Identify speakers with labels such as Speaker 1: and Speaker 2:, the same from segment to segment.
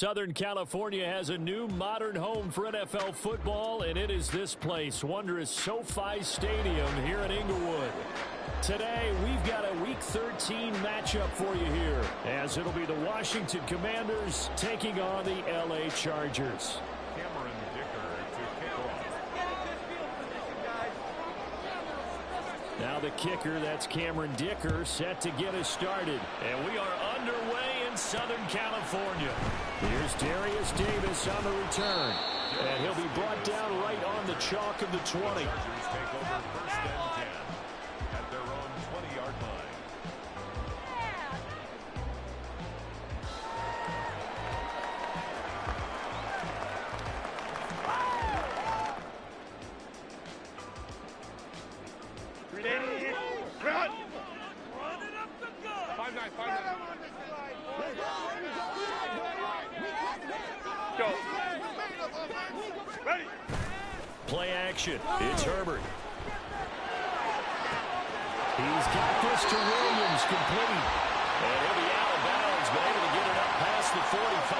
Speaker 1: Southern California has a new modern home for NFL football, and it is this place, wondrous SoFi Stadium here in Inglewood. Today, we've got a Week 13 matchup for you here, as it'll be the Washington Commanders taking on the LA Chargers. Now the kicker, that's Cameron Dicker, set to get us started. And we are underway in Southern California. Here's Darius Davis on the return. And he'll be brought down right on the chalk of the 20.
Speaker 2: Take over first and 10 at their own 20-yard line.
Speaker 1: Play action. It's Herbert. He's got this to Williams, complete. And he'll be out of bounds, but able to get it up past the 45.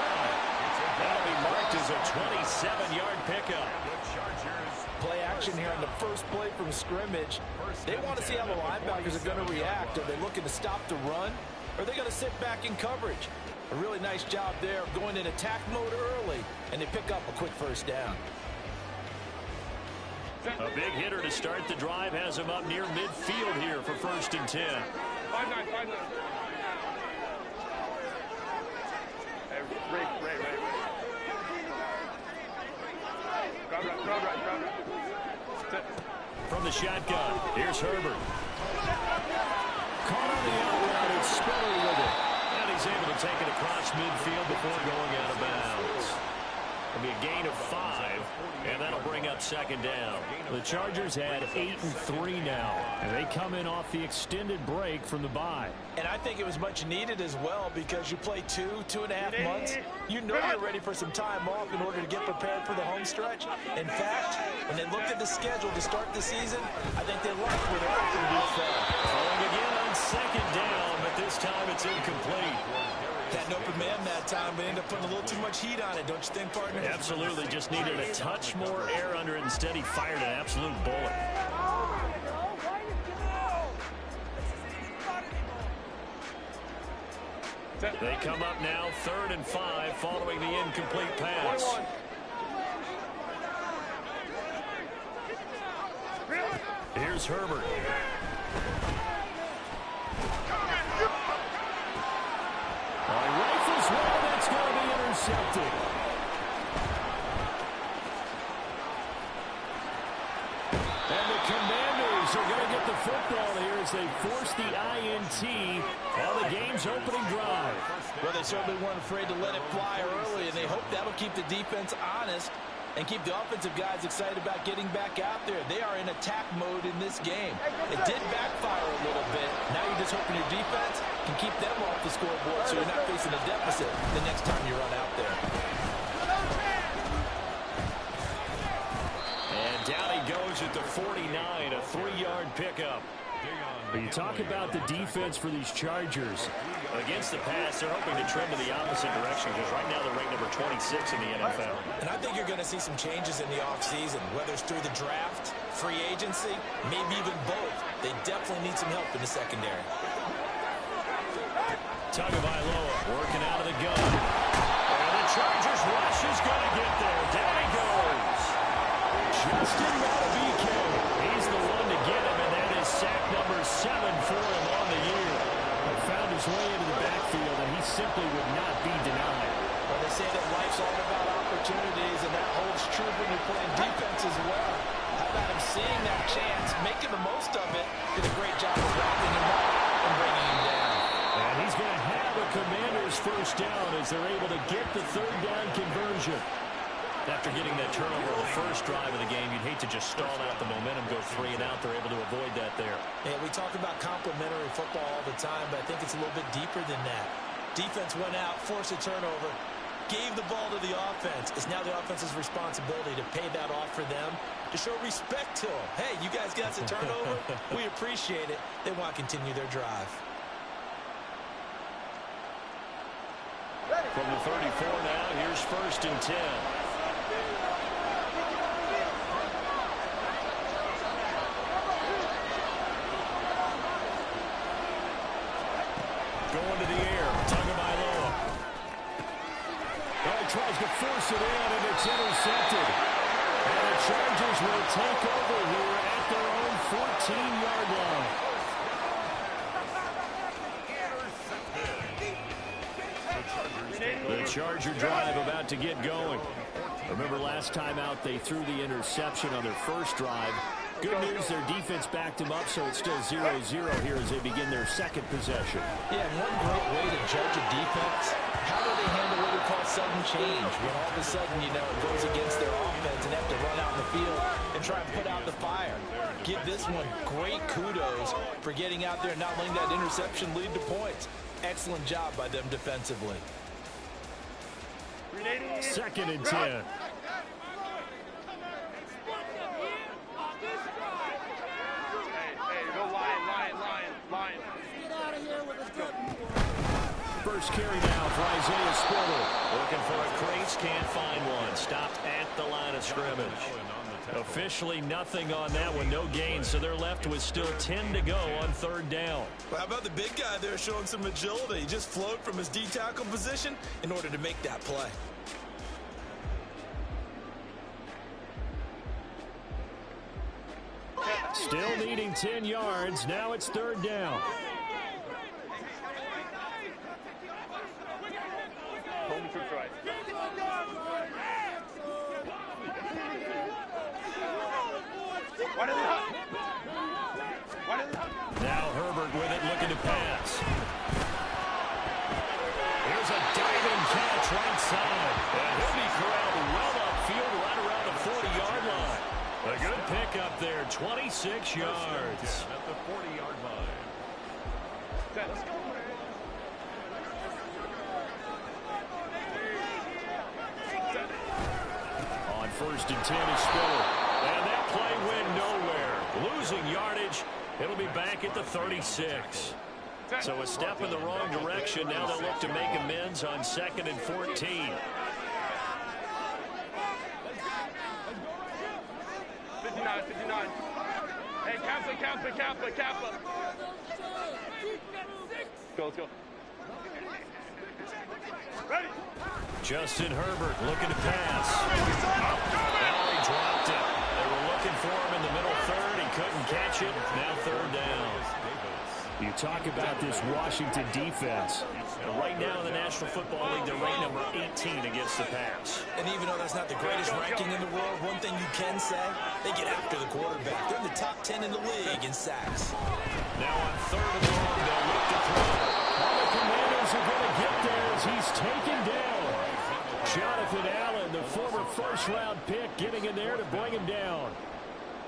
Speaker 1: That'll be marked as a 27-yard pickup.
Speaker 3: Play action here on the first play from scrimmage. They want to see how the linebackers are going to react. Are they looking to stop the run? Or are they going to sit back in coverage? A really nice job there of going in attack mode early, and they pick up a quick first down.
Speaker 1: A big hitter to start the drive has him up near midfield here for first and 10.
Speaker 4: 5-9, 5-9. Hey, Ray. Crowd right.
Speaker 1: From the shotgun, here's Herbert. Caught on the outright and Spiller with it. And he's able to take it across midfield before going out of bounds. It'll be a gain of 5, and that'll bring up second down. The Chargers had 8-3 now, and they come in off the extended break from the bye.
Speaker 3: And I think it was much needed as well, because you play 2.5 months. You know you're ready for some time off in order to get prepared for the home stretch. In fact, when they looked at the schedule to start the season, I think they liked where they're at in week 4.
Speaker 1: Throwing again on second down, but this time it's incomplete.
Speaker 3: Had an open man that time, but ended up putting a little too much heat on it, don't you think, partner?
Speaker 1: Absolutely, just needed a touch more air under it. Instead, he fired an absolute bullet. They come up now, 3rd and 5, following the incomplete pass. Here's Herbert. Rifles well, that's going to be intercepted. And the Commanders are going to get the football here as they force the INT on the game's opening drive.
Speaker 3: Well, they certainly weren't afraid to let it fly early, and they hope that'll keep the defense honest and keep the offensive guys excited about getting back out there. They are in attack mode in this game. It did backfire a little bit. Now you're just hoping your defense can keep them off the scoreboard so you're not facing a deficit the next time you run out there.
Speaker 1: And down he goes at the 49, a 3-yard pickup. But you talk about the defense for these Chargers. Against the pass, they're hoping to trend to the opposite direction because right now they're ranked number 26 in the NFL.
Speaker 3: And I think you're going to see some changes in the offseason, whether it's through the draft, free agency, maybe even both. They definitely need some help in the secondary.
Speaker 1: Tagovailoa working out of the gun. And the Chargers rush is going to get there. Down he goes. Justin Madubuike. He's the one to get him, and that is sack number 7 for him on the year. He found his way into the backfield, and he simply would not be denied.
Speaker 3: Well, they say that life's all about opportunities, and that holds true when you're playing defense as well. How about him seeing that chance, making the most of it, did a great job of wrapping him up and bringing him down.
Speaker 1: And he's going to have a Commanders first down as they're able to get the 3rd down conversion. After getting that turnover on the first drive of the game, you'd hate to just stall out the momentum, go 3 and out. They're able to avoid that there.
Speaker 3: Yeah, we talk about complementary football all the time, but I think it's a little bit deeper than that. Defense went out, forced a turnover, gave the ball to the offense. It's now the offense's responsibility to pay that off for them, to show respect to them. Hey, you guys got a turnover? We appreciate it. They want to continue their drive.
Speaker 1: From the 34 now, Here's 1st and 10. Going to the air. Tagovailoa. Oh, he tries to force it in, and it's intercepted. And the Chargers will take over here at their own 14-yard line. The Charger drive about to get going. Remember last time out they threw the interception on their first drive. Good news, their defense backed them up, so it's still 0-0 here as they begin their second possession.
Speaker 3: Yeah, one great way to judge a defense. How do they handle what we call sudden change? When all of a sudden, you know, it goes against their offense and they have to run out in the field and try and put out the fire. Give this one great kudos for getting out there and not letting that interception lead to points. Excellent job by them defensively.
Speaker 1: 2nd and 10. First carry now for Isaiah Spiller. Looking for a crease, can't find one. Stopped at the line of scrimmage. Officially nothing on that one, no gain, so they're left with still 10 to go on 3rd down.
Speaker 3: Well, how about the big guy there showing some agility? He just flowed from his D-tackle position in order to make that play.
Speaker 1: Still needing 10 yards. Now it's 3rd down.
Speaker 4: Home to try.
Speaker 1: Now Herbert with it, looking to pass. Here's a diving catch right side. And he'll be corralled well upfield right around the 40-yard line. A good pickup there, 26 yards.
Speaker 2: At the 40-yard line.
Speaker 4: Let's go.
Speaker 1: On 1st and 10 is Spiller. And that play went nowhere. Losing yardage. It'll be back at the 36. So a step in the wrong direction. Now they'll look to make amends on 2nd and 14.
Speaker 4: 59. Hey, Kappa. Let's go. Ready.
Speaker 1: Justin Herbert looking to pass. Oh, he dropped it. They were looking for him in the middle 3rd. He couldn't catch it. Now 3rd down. You talk about this Washington defense. Right now in the National Football League, they're ranked number 18 against the pass.
Speaker 3: And even though that's not the greatest ranking in the world, one thing you can say, they get after the quarterback. They're in the top 10 in the league in sacks.
Speaker 1: Now on 3rd and long, they'll look to throw. All the Commanders are going to get there as he's taken down. Jonathan Allen, the former 1st-round pick, getting in there to bring him down.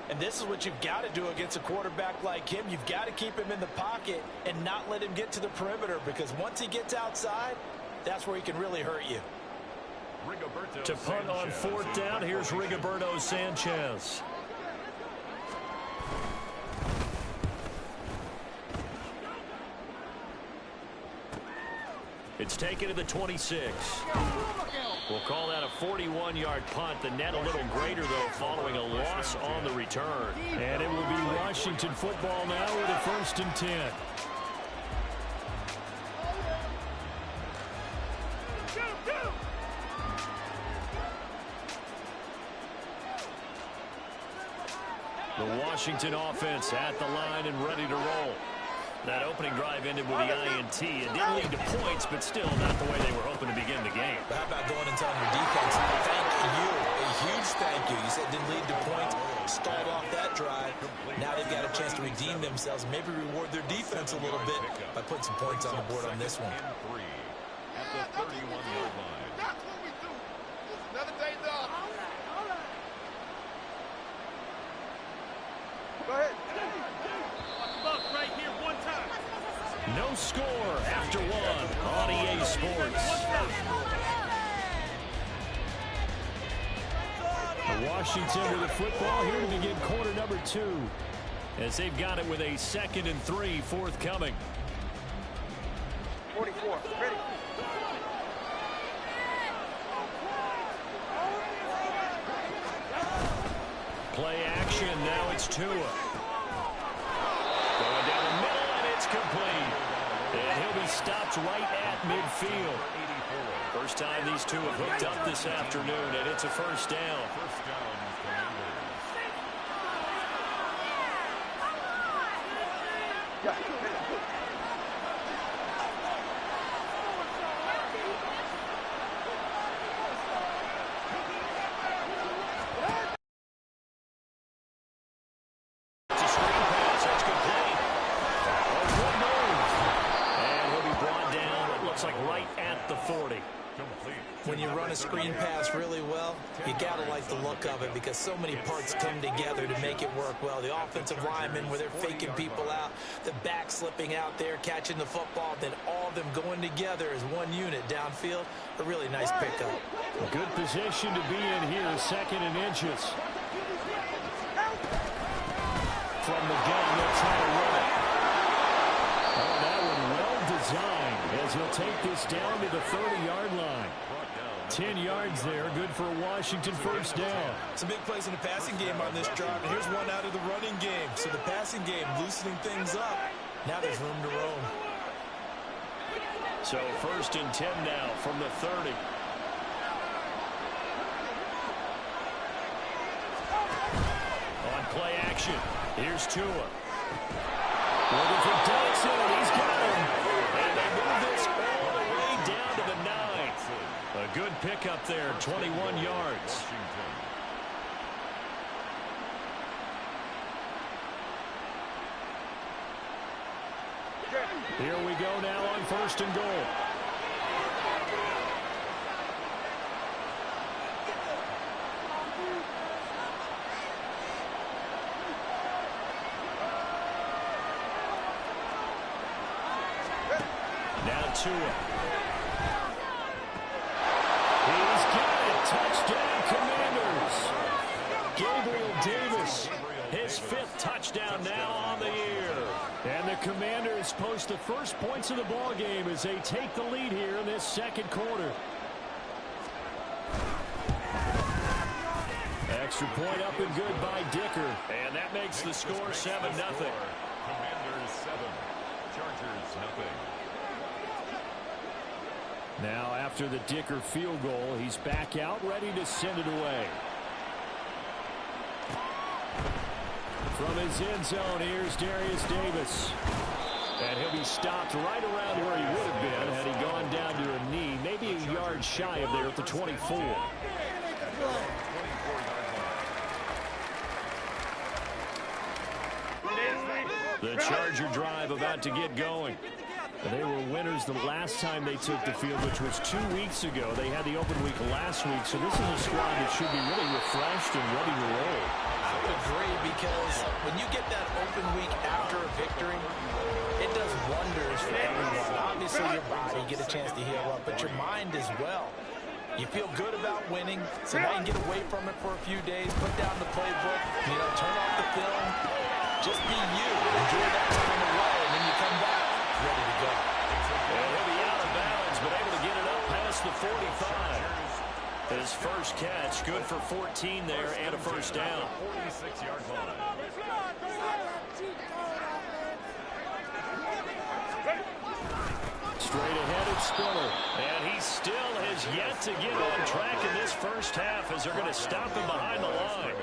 Speaker 3: And this is what you've got to do against a quarterback like him. You've got to keep him in the pocket and not let him get to the perimeter, because once he gets outside, that's where he can really hurt you.
Speaker 1: To punt on 4th down, here's Rigoberto Sanchez. It's taken to the 26. We'll call that a 41-yard punt. The net a little greater, though, following a loss on the return. And it will be Washington football now with a 1st and 10. The Washington offense at the line and ready to roll. That opening drive ended with the INT. It didn't lead to points, but still not the way they were hoping to begin the game.
Speaker 3: But how about going and telling your defense, thank you, a huge thank you. You said it didn't lead to points, stalled off that drive. Now they've got a chance to redeem themselves and maybe reward their defense a little bit by putting some points on the board on this one.
Speaker 2: At the 31-yard line.
Speaker 4: That's what we do. Another day's off. Go ahead. Right here, one time.
Speaker 1: No score after one on EA Sports. Washington with the football here to begin quarter number 2. As they've got it with a 2nd and 3 forthcoming.
Speaker 4: 44, ready.
Speaker 1: Play action. Now it's Tua. Going down the middle, and it's complete. And he'll be stopped right at midfield. First time these two have hooked up this afternoon, and it's a first down.
Speaker 3: When you run a screen pass really well, you got to like the look of it because so many parts come together to make it work well. The offensive linemen, where they're faking people out, the back slipping out there, catching the football, then all of them going together as one unit downfield. A really nice pickup.
Speaker 1: A good position to be in here, 2nd and inches. From the gun, they'll try to run it. Oh, that one well designed as he'll take this down to the 30-yard line. 10 yards there, good for a Washington first down.
Speaker 3: Some big plays in the passing game on this drive, and here's one out of the running game. So the passing game loosening things up. Now there's room to roam.
Speaker 1: So 1st and 10 now from the 30. On play action, here's Tua. Looking for Dodson, and he's got him. And they move this all the way down to the 9. A good pickup there, 21 yards. Here we go now on 1st and goal. Now Tua. He's got it. Touchdown, Commanders. Gabriel Davis, his 5th touchdown now on the year. And the Commanders post the first points of the ball game as they take the lead here in this 2nd quarter. Extra point up and good by Dicker. And that makes the score 7-0.
Speaker 2: Commanders 7, Chargers 0.
Speaker 1: Now after the Dicker field goal, he's back out ready to send it away. From his end zone, here's Darius Davis. And he'll be stopped right around where he would have been had he gone down to a knee, maybe a yard shy of there at the 24. The Charger drive about to get going. They were winners the last time they took the field, which was 2 weeks ago. They had the open week last week, so this is a squad that should be really refreshed and ready to roll.
Speaker 3: I would agree, because when you get that open week after a victory, it does wonders for everyone. Obviously, your body, get a chance to heal up, but your mind as well. You feel good about winning, so now you can get away from it for a few days, put down the playbook, turn off the film, just be you. Enjoy that time away, and then you come back ready to go.
Speaker 1: And he'll be out of bounds, but able to get it up past the 45. His first catch, good for 14 there and a first down.
Speaker 2: 46-yard line.
Speaker 1: Straight ahead of Spiller. And he still has yet to get on track in this first half as they're going to stop him behind the line.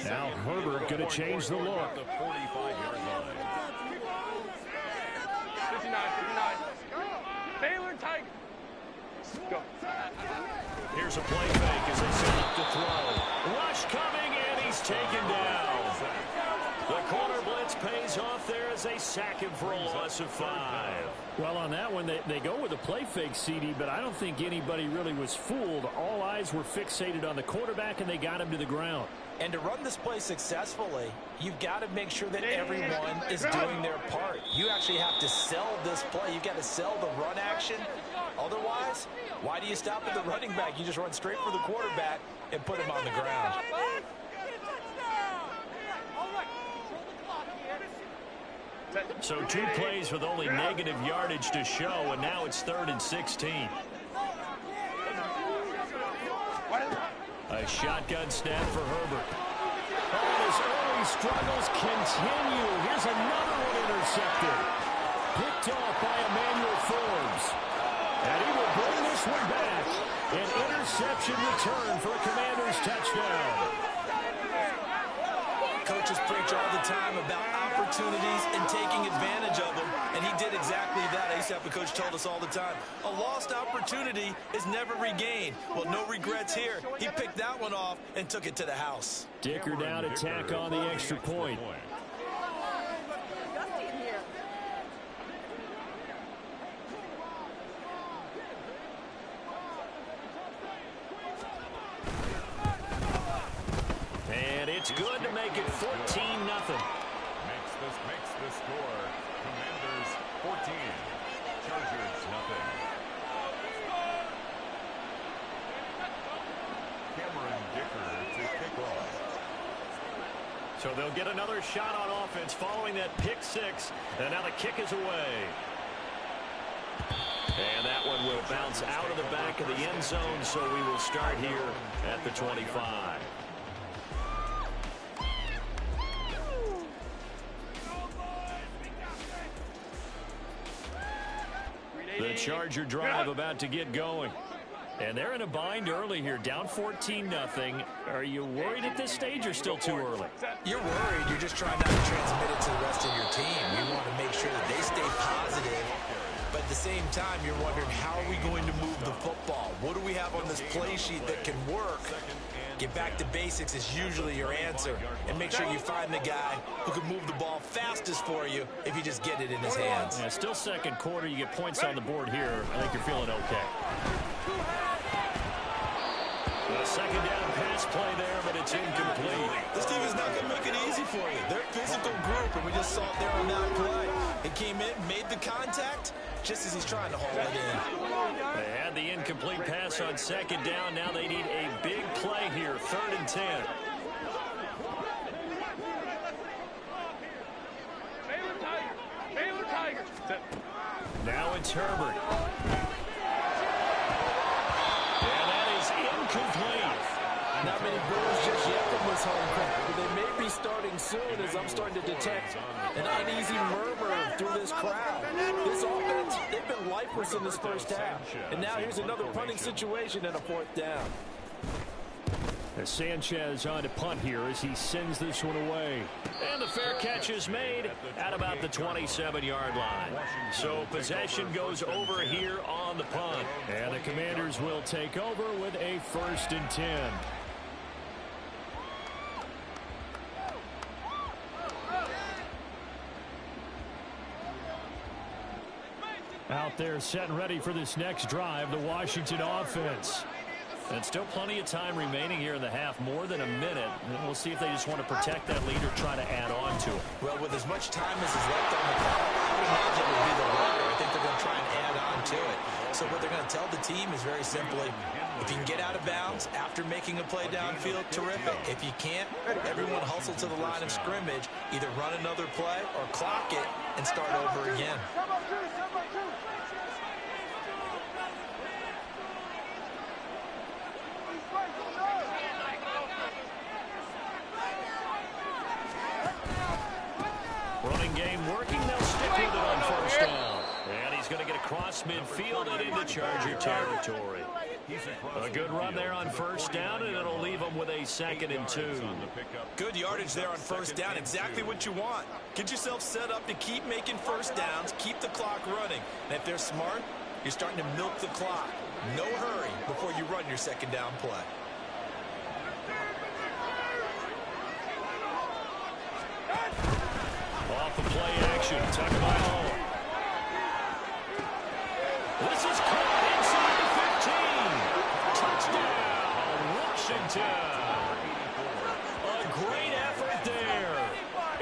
Speaker 1: Now Herbert going to change the look.
Speaker 2: The 45-yard line.
Speaker 4: 59. Baylor Tiger. Go.
Speaker 1: Here's a play fake as they set up the throw. Rush coming, and he's taken down. The corner blitz pays off there as they sack him for a loss of 5. Well, on that one, they go with a play fake, CD, but I don't think anybody really was fooled. All eyes were fixated on the quarterback, and they got him to the ground.
Speaker 3: And to run this play successfully, you've got to make sure that everyone is doing their part. You actually have to sell this play. You've got to sell the run action. Otherwise, why do you stop at the running back? You just run straight for the quarterback and put him on the ground.
Speaker 1: So 2 plays with only negative yardage to show, and now it's 3rd and 16. A shotgun snap for Herbert. Oh, his early struggles continue. Here's another one intercepted. Picked off by Emmanuel Forbes. And he will bring this one back. An interception return for a Commanders touchdown.
Speaker 3: Coaches preach all the time about opportunities and taking advantage of them, and he did exactly that. I used to have a coach told us all the time, a lost opportunity is never regained. Well, no regrets here. He picked that one off and took it to the house.
Speaker 1: Dicker down to tack on the extra point. And it's good to make it 14-0.
Speaker 2: Makes the score. Commanders 14. Chargers nothing. Cameron Dicker to kick off.
Speaker 1: So they'll get another shot on offense following that pick six. And now the kick is away. And that one will bounce out of the back of the end zone. So we will start here at the 25. The Charger drive about to get going. And they're in a bind early here, down 14-0. Are you worried at this stage or still too early?
Speaker 3: You're worried. You're just trying not to transmit it to the rest of your team. You want to make sure that they stay positive. But at the same time, you're wondering, how are we going to move the football? What do we have on this play sheet that can work? Get back to basics is usually your answer. And make sure you find the guy who can move the ball fastest for you if you just get it in his hands.
Speaker 1: Yeah, still second quarter. You get points on the board here. I think you're feeling okay. A second down pass play there, but it's incomplete.
Speaker 3: This team is not going to make it easy for you. They're a physical group, and we just saw it there on that play. It came in, made the contact, just as he's trying to haul it in.
Speaker 1: They had the incomplete pass on second down. Now they need a big play here, 3rd and 10. Now it's Herbert. And that is incomplete.
Speaker 3: Not many goals just yet from this home crowd, but they may be starting soon, as I'm starting to detect an uneasy murmur through this crowd. This offense, they've been lifeless in this first half. And now here's another punting situation and a 4th down.
Speaker 1: As Sanchez on to punt here as he sends this one away. And the fair catch is made at about the 27-yard line. So possession goes over here on the punt. And the Commanders will take over with a 1st and 10. Out there set and ready for this next drive, the Washington offense. And still plenty of time remaining here in the half, more than a minute. And we'll see if they just want to protect that lead or try to add on to it.
Speaker 3: Well, with as much time as is left on the clock, I would imagine it would be the latter. I think they're going to try and add on to it. So what they're going to tell the team is very simply, if you can get out of bounds after making a play downfield, terrific. If you can't, everyone hustle to the line of scrimmage, either run another play or clock it and start over again.
Speaker 1: Running game working. They'll stick with it on 1st down. And he's going to get across midfield and into Charger territory. A good run there on 1st down, and it'll leave them with a 2nd and 2.
Speaker 3: Good yardage there on 1st down. Exactly what you want. Get yourself set up to keep making 1st downs, keep the clock running. And if they're smart, you're starting to milk the clock. No hurry before you run your 2nd down play.
Speaker 1: Off the play action, tucked by Hall. This is caught inside the 15. Touchdown, Washington. A great effort there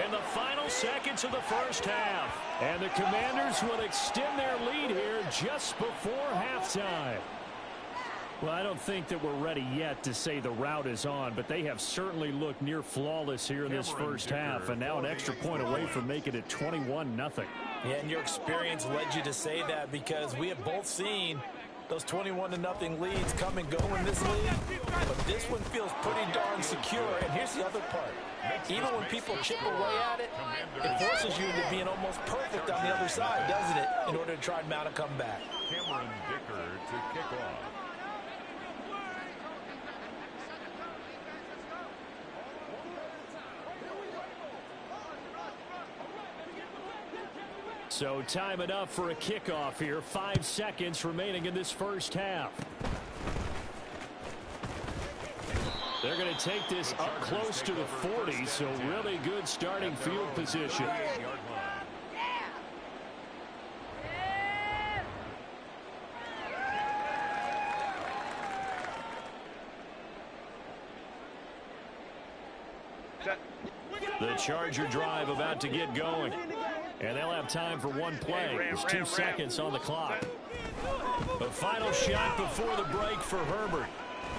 Speaker 1: in the final seconds of the first half. And the Commanders will extend their lead here just before halftime. Well, I don't think that we're ready yet to say the route is on, but they have certainly looked near flawless here in this first half, and now an extra point away from making it 21-0.
Speaker 3: Yeah, and your experience led you to say that, because we have both seen Those 21-0 leads come and go in this league, but this one feels pretty darn secure. And here's the other part. Even when people chip away at it, it forces you into being almost perfect on the other side, doesn't it, in order to try and mount a comeback.
Speaker 2: Cameron Dicker to kick off.
Speaker 1: So time enough for a kickoff here. 5 seconds remaining in this first half. They're going to take this up close to the 40, so really good starting field position. The Charger drive about to get going. And they'll have time for one play. There's 2 seconds on the clock. The final shot before the break for Herbert.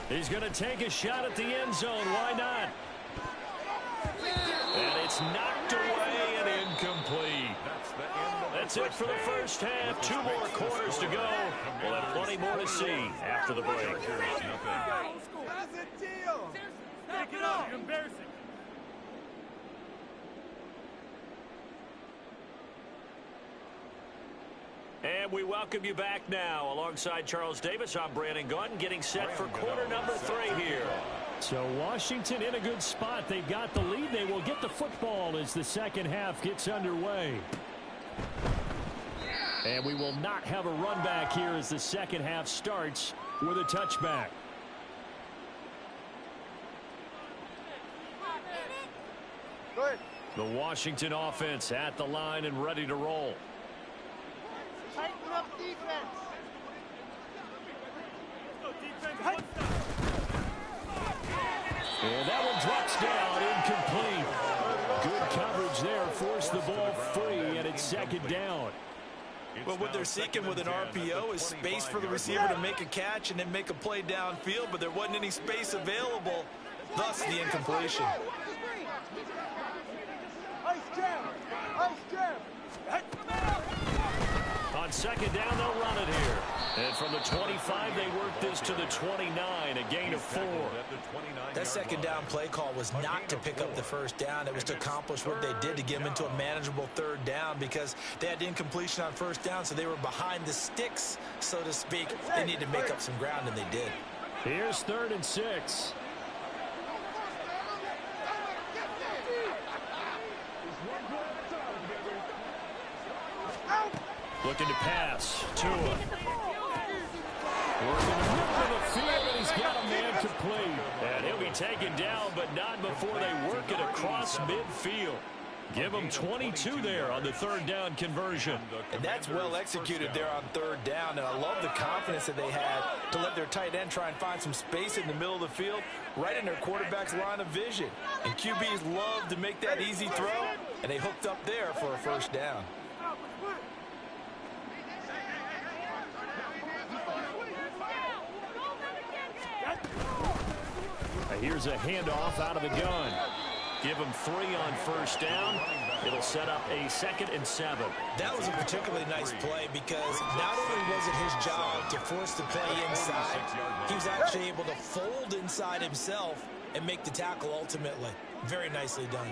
Speaker 1: He's going to take a shot at the end zone. Why not? And it's knocked away and incomplete. That's it for the first half. 2 more quarters to go. We'll have plenty more to see after the break.
Speaker 4: That's a deal. Take it up. You're embarrassing.
Speaker 1: And we welcome you back now. Alongside Charles Davis, I'm Brandon Gaudin, getting set for quarter number 3 here. So Washington in a good spot. They've got the lead. They will get the football as the second half gets underway. And we will not have a run back here as the second half starts with a touchback.
Speaker 4: Good.
Speaker 1: The Washington offense at the line and ready to roll.
Speaker 4: Tighten up defense. Go defense.
Speaker 1: And that one drops down, incomplete. Good coverage there, forced the ball free, and it's second down.
Speaker 3: Well, what they're seeking with an RPO is space for the receiver to make a catch and then make a play downfield, but there wasn't any space available, thus the incompletion.
Speaker 4: Ice jam. Ice jam.
Speaker 1: On second down, they'll run it here. And from the 25, they work this to the 29, a gain of 4.
Speaker 3: That second down play call was not to pick up the first down. It was to accomplish what they did to get them into a manageable third down because they had incompletion on first down, so they were behind the sticks, so to speak. They needed to make up some ground, and they did.
Speaker 1: Here's 3rd and 6. Looking to pass. Tua. Working the middle of the field, and he's got a man complete. And he'll be taken down, but not before they work it across midfield. Give them 22 there on the 3rd down conversion.
Speaker 3: And that's well executed there on 3rd down. And I love the confidence that they had to let their tight end try and find some space in the middle of the field, right in their quarterback's line of vision. And QBs love to make that easy throw, and they hooked up there for a first down.
Speaker 1: Here's a handoff out of the gun. Give him 3 on first down. It'll set up a 2nd and 7.
Speaker 3: That was a particularly nice play because not only was it his job to force the play inside, he was actually able to fold inside himself and make the tackle ultimately. Very nicely done.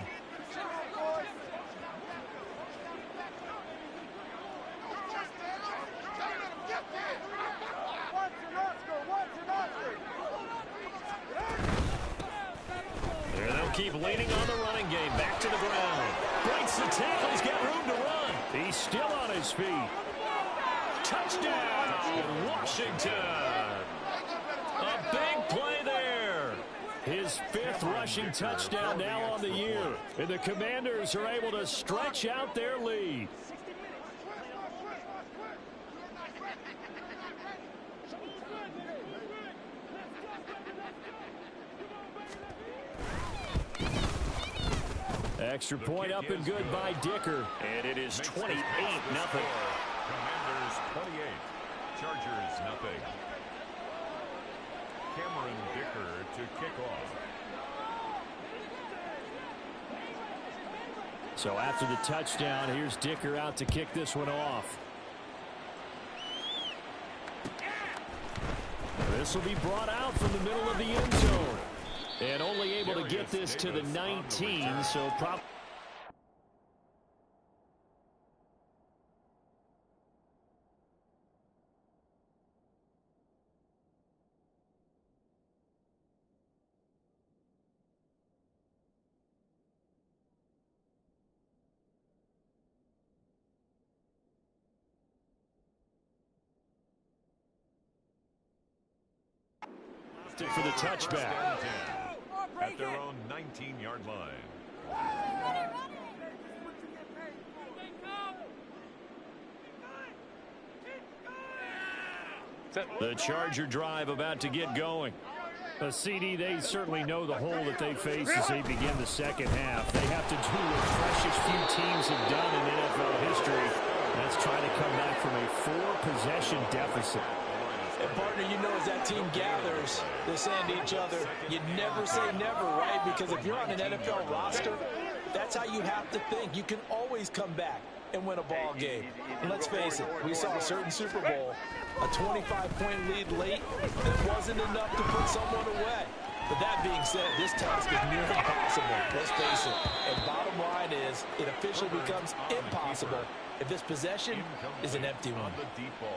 Speaker 1: Keep leaning on the running game. Back to the ground. Breaks the tackle. He's got room to run. He's still on his feet. Touchdown, Washington. A big play there. His 5th rushing touchdown now on the year. And the Commanders are able to stretch out their lead. Extra point up and good by Dicker. And it is 28-0.
Speaker 2: Commanders 28, Chargers nothing. Cameron Dicker to kick off.
Speaker 1: So after the touchdown, here's Dicker out to kick this one off. This will be brought out from the middle of the end zone. And only able to get this to the 19, so probably... for the touchback.
Speaker 2: At their own 19-yard line.
Speaker 1: The Charger drive about to get going. A CD, they certainly know the hole that they face as they begin the second half. They have to do what freshest few teams have done in NFL history. That's trying to come back from a 4-possession deficit.
Speaker 3: And partner, you know, as that team gathers, they're saying to each other, you never say never, right? Because if you're on an NFL roster, that's how you have to think. You can always come back and win a ball game. And let's face it, we saw a certain Super Bowl, a 25-point lead late that wasn't enough to put someone away. But that being said, this task is near impossible. Let's face it. And bottom line is, it officially becomes impossible if this possession is an empty one.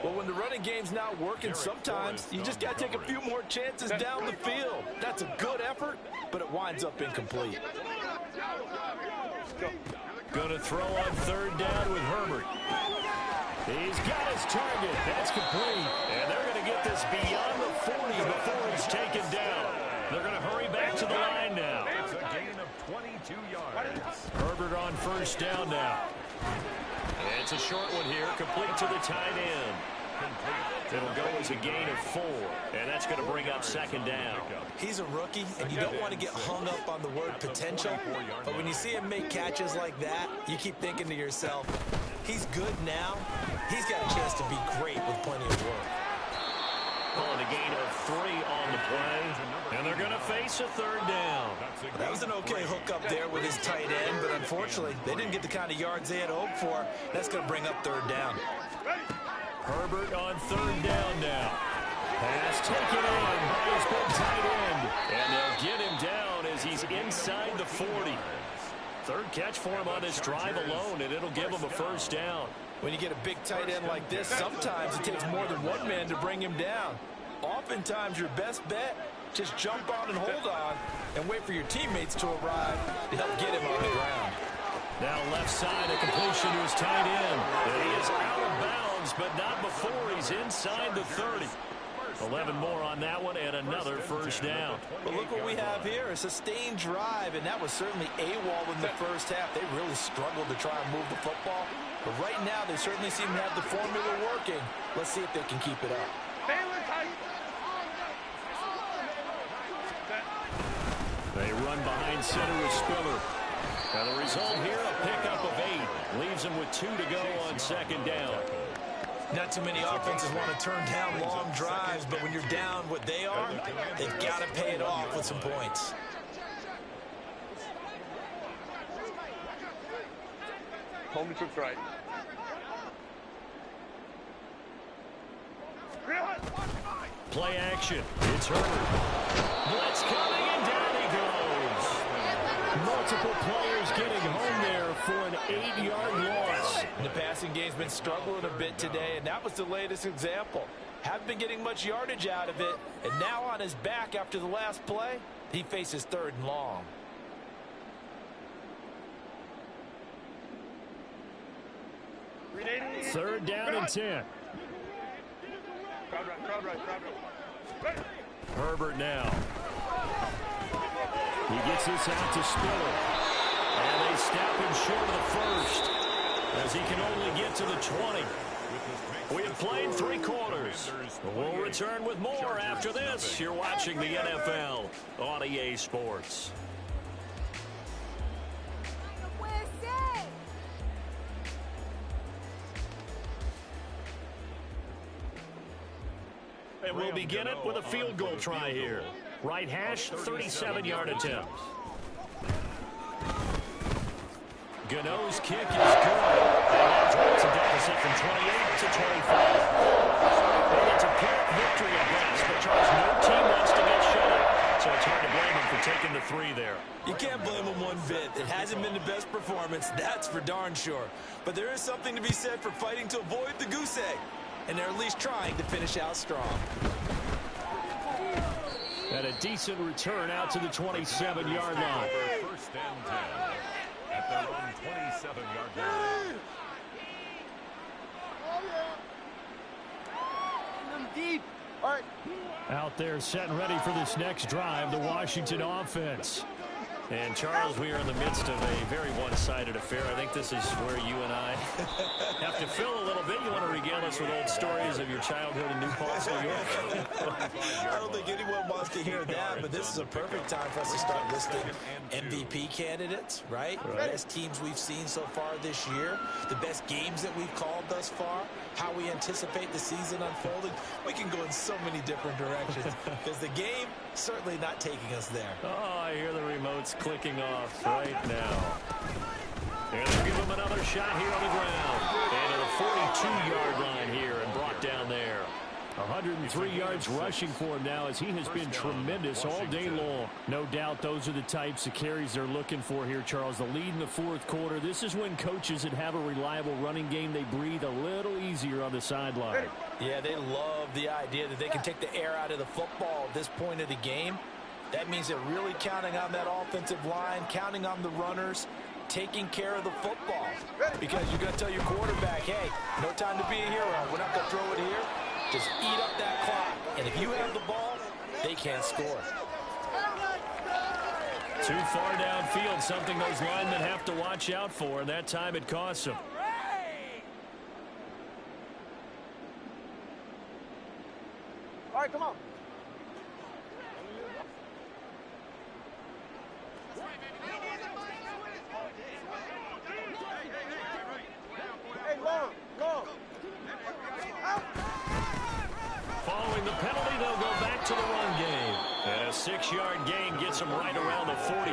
Speaker 3: Well, when the running game's not working, sometimes you just got to take a few more chances down the field. That's a good effort, but it winds up incomplete.
Speaker 1: Going to throw on third down with Herbert. He's got his target. That's complete. And they're going to get this beyond the 40 before he's taken down. They're going to hurry back to the line now.
Speaker 2: It's a gain of 22 yards.
Speaker 1: Herbert on first down now. It's a short one here, complete to the tight end. It'll go as a gain of 4, and that's going to bring up second down.
Speaker 3: He's a rookie, and you don't want to get hung up on the word potential, but when you see him make catches like that, you keep thinking to yourself, he's good now. He's got a chance to be great with plenty of work.
Speaker 1: Calling a gain of 3 on the play, and they're going to face a third down.
Speaker 3: That was an okay hook up there with his tight end, but unfortunately, they didn't get the kind of yards they had hoped for. That's going to bring up third down.
Speaker 1: Herbert on third down now. Pass taken in by his big tight end, and they'll get him down as he's inside the 40. Third catch for him on this drive alone, and it'll give him a first down.
Speaker 3: When you get a big tight end like this, sometimes it takes more than one man to bring him down. Oftentimes, your best bet, just jump on and hold on and wait for your teammates to arrive to help get him on the ground.
Speaker 1: Now left side, a completion to his tight end. And he is out of bounds, but not before he's inside the 30. 11 more on that one, and another first down.
Speaker 3: But look what we have here, a sustained drive, and that was certainly AWOL in the first half. They really struggled to try and move the football. But right now, they certainly seem to have the formula working. Let's see if they can keep it up.
Speaker 1: They run behind center with Spiller. And the result here, a pickup of 8. Leaves them with 2 to go on second down.
Speaker 3: Not too many offenses want to turn down long drives, but when you're down what they are, they've got to pay it off with some points.
Speaker 4: Home troops right.
Speaker 1: Play action. It's Herbert. Blitz coming, and down he goes. Multiple players getting home there for an 8-yard loss.
Speaker 3: The passing game's been struggling a bit today, and that was the latest example. Haven't been getting much yardage out of it, and now on his back after the last play, he faces third and long.
Speaker 1: Third down and 10. Herbert now. He gets this out to Spiller. And they stop him short of the first, as he can only get to the 20. We have played 3 quarters. We'll return with more after this. You're watching the NFL on EA Sports. And we'll begin it with a field goal try here. Right hash, 37-yard attempt. Gano's kick is good. And that drops a deficit from 28 to 25. And it's a quick victory at best, but Charles
Speaker 3: hasn't been the best performance, that's for darn sure. But there is something to be said for fighting to avoid the goose egg. And they're at least trying to finish out strong.
Speaker 1: And a decent return out to the 27-yard line.
Speaker 2: First and 10 at their own 27-yard line.
Speaker 4: Deep. All right.
Speaker 1: Out there set and ready for this next drive, the Washington offense. And, Charles, we are in the midst of a very one-sided affair. I think this is where you and I have to fill a little bit. You want to regale us with old stories of your childhood in New Paltz, New York?
Speaker 3: I don't think anyone wants to hear that, but this is a perfect time for us to start listing MVP candidates, right? The best teams we've seen so far this year, the best games that we've called thus far, how we anticipate the season unfolding. We can go in so many different directions because the game certainly not taking us there.
Speaker 1: Oh, I hear the remotes clicking off right now. And they'll give him another shot here on the ground. And to the 42-yard line here and brought down there. 103 yards rushing for him now as he has been tremendous all day long. No doubt those are the types of carries they're looking for here, Charles. The lead in the fourth quarter. This is when coaches that have a reliable running game, they breathe a little easier on the sideline.
Speaker 3: Yeah, they love the idea that they can take the air out of the football at this point of the game. That means they're really counting on that offensive line, counting on the runners, taking care of the football. Because you're going to tell your quarterback, hey, no time to be a hero. We're not going to throw it here. Just eat up that clock. And if you have the ball, they can't score.
Speaker 1: Too far downfield, something those linemen have to watch out for, and that time it costs them.
Speaker 4: All right, come on. Hey, long.
Speaker 1: Following the penalty, they'll go back to the run game. And a 6-yard gain gets them right around the 43.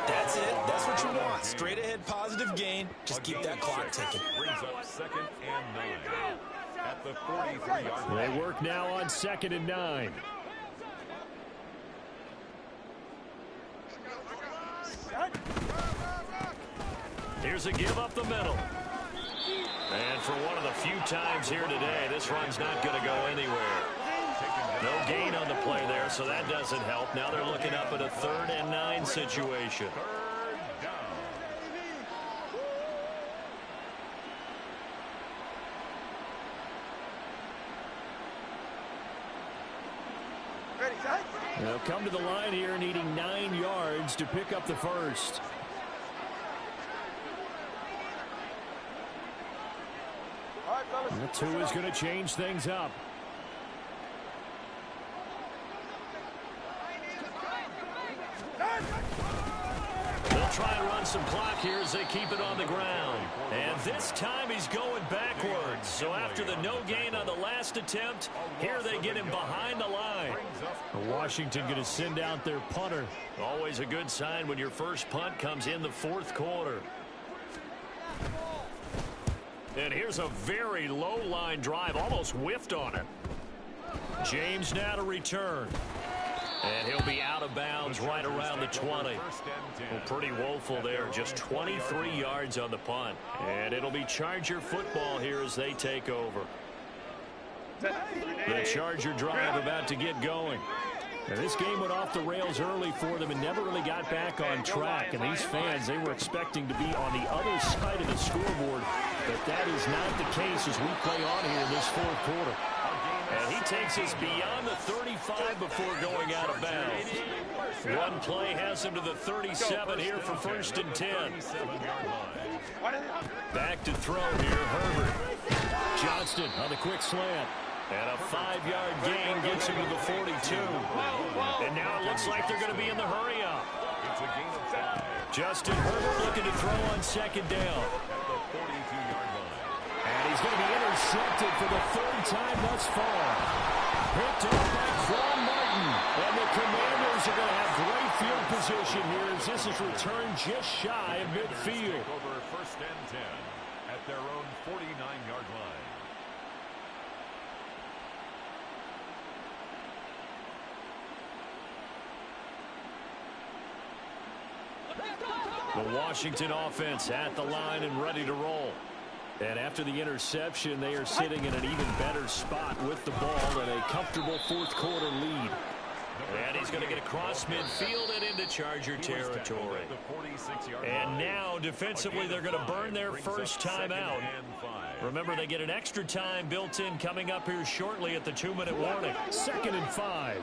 Speaker 3: That's it. That's what you want. Straight ahead, positive gain. Just keep that clock ticking.
Speaker 2: Brings up 2nd and 9 at the 43-yard line.
Speaker 1: They work now on 2nd and 9. Here's a give up the middle. And for one of the few times here today, this run's not going to go anywhere. No gain on the play there, so that doesn't help. Now they're looking up at a 3rd and 9 situation.
Speaker 2: Third down.
Speaker 4: Ready, Zach?
Speaker 1: They'll come to the line here needing 9 yards to pick up the first.
Speaker 4: All right, fellas.
Speaker 1: That's who is going to change things up. They'll try and run some clock here as they keep it on the ground. And this time he's going backwards. So after the no gain on the last attempt, here they get him behind the line. Washington going to send out their punter. Always a good sign when your first punt comes in the fourth quarter. And here's a very low line drive, almost whiffed on it. James now to return. And he'll be out of bounds right around the 20. Well, pretty woeful there, just 23 yards on the punt. And it'll be Charger football here as they take over. The Charger drive about to get going. And this game went off the rails early for them and never really got back on track. And these fans, they were expecting to be on the other side of the scoreboard. But that is not the case as we play on here in this fourth quarter. And he takes us beyond the 35 before going out of bounds. One play has him to the 37 here for 1st and 10. Back to throw here, Herbert. Johnston on the quick slant. And a 5-yard gain gets him to the 42. And now it looks like they're going to be in the hurry-up.
Speaker 2: It's a gain of 5.
Speaker 1: Justin Herbert looking to throw on 2nd down.
Speaker 2: At the 42-yard line.
Speaker 1: And he's going to be intercepted for the 3rd time thus far. Picked up by Quan Martin. And the Commanders are going to have great field position here as this is returned just shy of midfield.
Speaker 2: Take over 1st and 10 at their own 49-yard line.
Speaker 1: The Washington offense at the line and ready to roll. And after the interception, they are sitting in an even better spot with the ball and a comfortable fourth quarter lead. And he's going to get across midfield and into Charger territory. And now, defensively, they're going to burn their first time out. Remember, they get an extra time built in coming up here shortly at the 2-minute warning. 2nd and 5.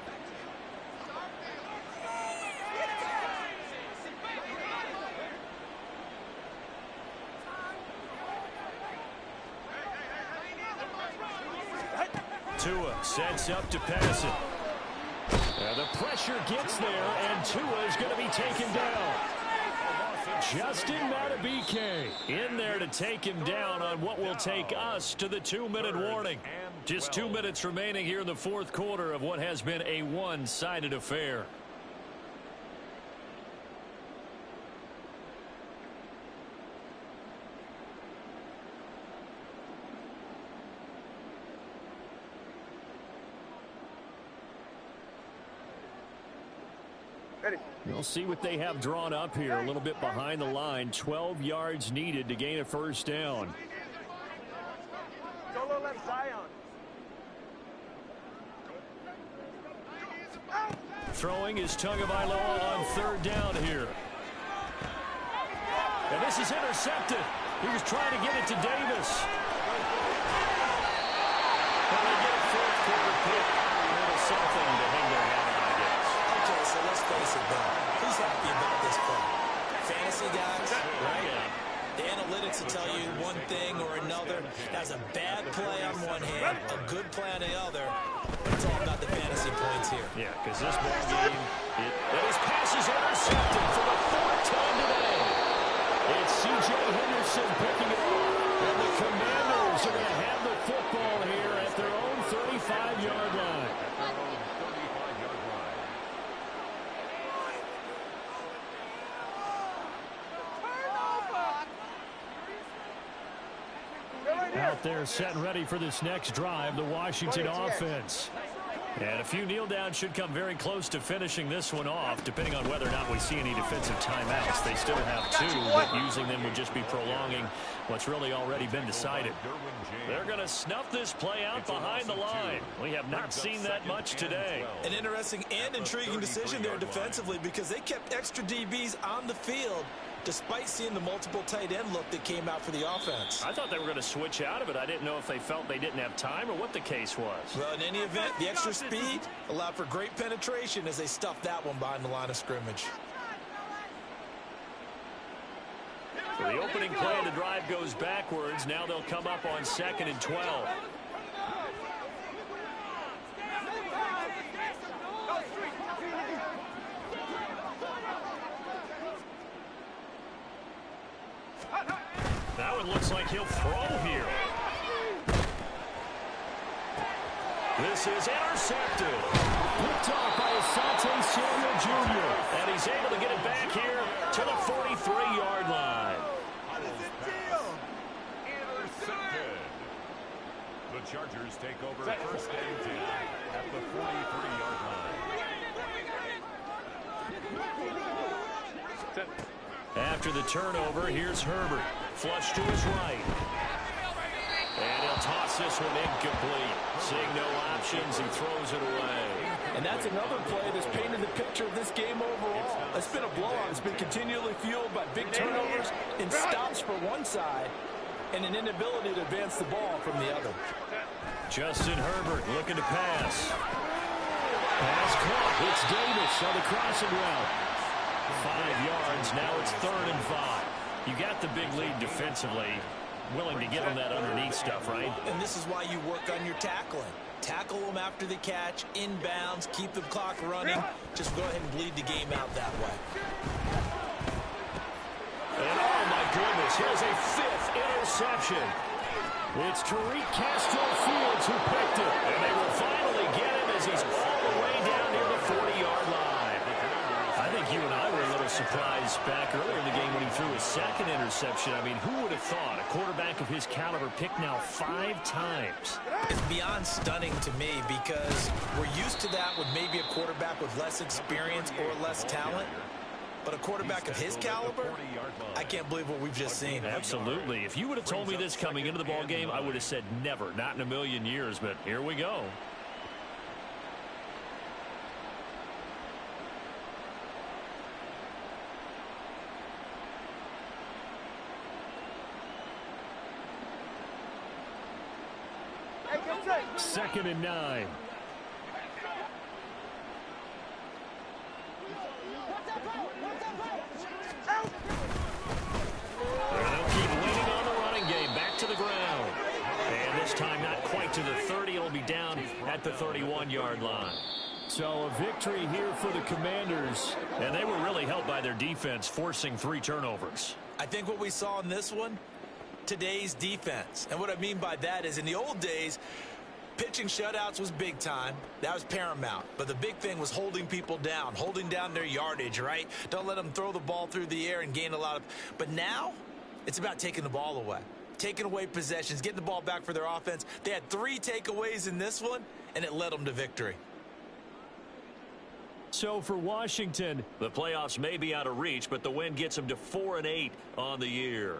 Speaker 1: Tua sets up to pass it. And the pressure gets there, and Tua is going to be taken down. Justin Madubuike in there to take him down on what will take us to the 2-minute warning. Just 2 minutes remaining here in the fourth quarter of what has been a one-sided affair. We'll see what they have drawn up here. A little bit behind the line. 12 yards needed to gain a first down.
Speaker 4: Solo left Zion.
Speaker 1: Throwing is Tagovailoa on 3rd down here. And this is intercepted. He was trying to get it to Davis. But they get a fourth quarter pick. A little something to hang their hat on, I guess.
Speaker 3: Okay, so let's face it, Ben. Who's happy about this play? Fantasy guys, right?
Speaker 1: Yeah.
Speaker 3: The analytics will tell you one thing or another. That's a bad play on one hand, a good play on the other. But it's all about the fantasy points here.
Speaker 1: Yeah, because this ball game, his pass is intercepted for the 4th time today. It's C.J. Henderson picking it up. And the Commanders are going to have the football here at their own 35-yard line. Out there set and ready for this next drive, the Washington offense. And a few kneel downs should come very close to finishing this one off, depending on whether or not we see any defensive timeouts. They still have 2, but using them would just be prolonging what's really already been decided. They're going to snuff this play out behind the line. We have not seen that much today.
Speaker 3: An interesting and intriguing decision there defensively because they kept extra DBs on the field despite seeing the multiple tight end look that came out for the offense.
Speaker 1: I thought they were going to switch out of it. I didn't know if they felt they didn't have time or what the case was.
Speaker 3: Well, in any event, the extra speed allowed for great penetration as they stuffed that one behind the line of scrimmage.
Speaker 1: So the opening play of the drive goes backwards. Now they'll come up on 2nd and 12. That one looks like he'll throw here. This is intercepted. Picked off by Asante Samuel Jr. And he's able to get it back here to the 43-yard line.
Speaker 2: Intercepted. The Chargers take over 1st and 10 at the 43-yard line.
Speaker 1: After the turnover, here's Herbert. Flush to his right. And he'll toss this one incomplete. Seeing no options, he throws it away.
Speaker 3: And that's another play that's painted the picture of this game overall. It's been a blowout. It's been continually fueled by big turnovers and stops for one side and an inability to advance the ball from the other.
Speaker 1: Justin Herbert looking to pass. Pass caught. It's Davis on the crossing route. 5 yards. Now it's 3rd and 5. You got the big lead defensively. Willing to give them that underneath stuff, right?
Speaker 3: And this is why you work on your tackling. Tackle them after the catch, inbounds, keep the clock running. Just go ahead and bleed the game out that way.
Speaker 1: And oh my goodness, here's a 5th interception. It's Tariq Castro-Fields who picked it. And they will finally get him as he's all the way down near the 40-yard line. I think you and I were a little surprised back earlier in the game when he threw his 2nd interception. I mean, who would have thought a quarterback of his caliber picked now 5 times?
Speaker 3: It's beyond stunning to me because we're used to that with maybe a quarterback with less experience or less talent. But a quarterback of his caliber, I can't believe what we've just seen.
Speaker 1: Absolutely. If you would have told me this coming into the ball game, I would have said never, not in a million years. But here we go. Second and 9. They'll keep leaning on the running game. Back to the ground. And this time not quite to the 30. It'll be down at the 31-yard line. So a victory here for the Commanders. And they were really helped by their defense, forcing 3 turnovers.
Speaker 3: I think what we saw in this one, today's defense. And what I mean by that is in the old days, pitching shutouts was big time. That was paramount. But the big thing was holding people down, holding down their yardage, right? Don't let them throw the ball through the air and gain a lot of... But now, it's about taking the ball away. Taking away possessions, getting the ball back for their offense. They had 3 takeaways in this one, and it led them to victory.
Speaker 1: So for Washington, the playoffs may be out of reach, but the win gets them to 4-8 on the year.